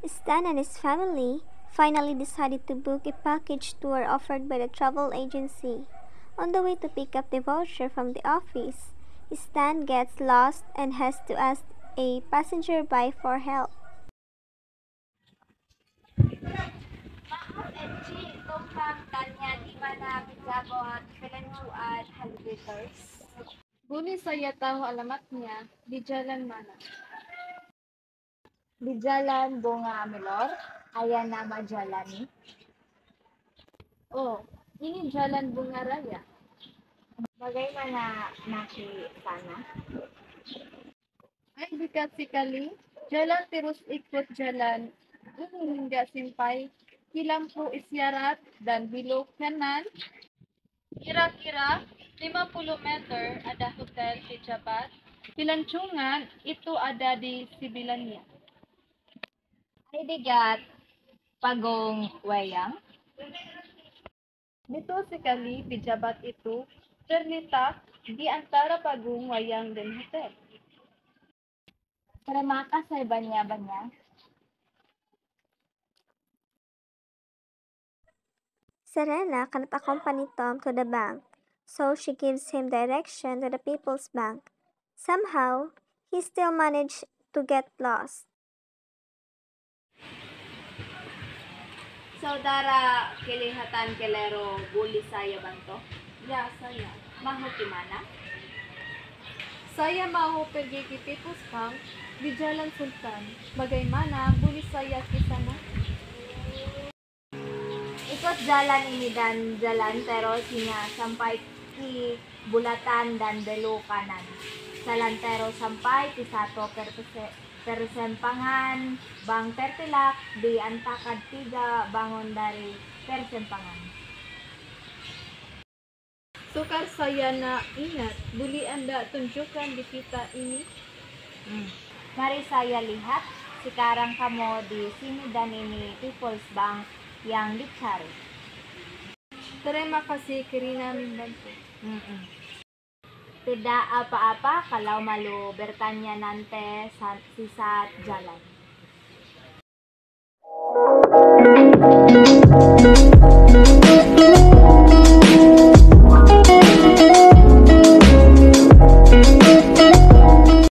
Stan and his family finally decided to book a package tour offered by the travel agency. On the way to pick up the voucher from the office, Stan gets lost and has to ask a passerby for help. Maot and G, tungkang tanya di mana pinjabot kelencuan elevators. Buli saya tahu alamatnya di Jalan mana? Di Jalan Bunga Milor, ayan nama jalan ni. Oh, ini Jalan Bunga Raya. Bagaimana naki sana? Ay dekat sekali. Jalan terus ikut jalan ini hingga sampai di lampu isyarat dan belok kanan. Kira-kira 50 meter ada Hotel Pejabat. Pilancongan itu ada di sebilangnya. Ay digat pagong wayang. Dito sekali pejabat itu terletak di antara Pagong Wayang dan hotel. Terima kasih banyak-banyak. Serena cannot accompany Tom to the bank, so she gives him direction to the People's Bank. Somehow, he still managed to get lost. Saudara kelihatan kelero buli saya banto. Ya, saya. Mahu di mana? Saya mau pergi ke People's Bank di Jalan Sultan. Bagaimana boleh saya ke sana? Ikut jalan ini dan jalan terosnya sampai di bulatan dan belok kanan. Salantero sampai di satu persempangan Bang tertilak di antakad 3 bangun dari persempangan. Sukar saya na ingat. Boleh Anda tunjukkan di kita ini? Mari saya lihat. Sekarang kamu di sini dan ini People's Bank yang dicari. Terima kasih karena membantu. Tidak apa-apa kalau malu bertanya nanti sisat jalan.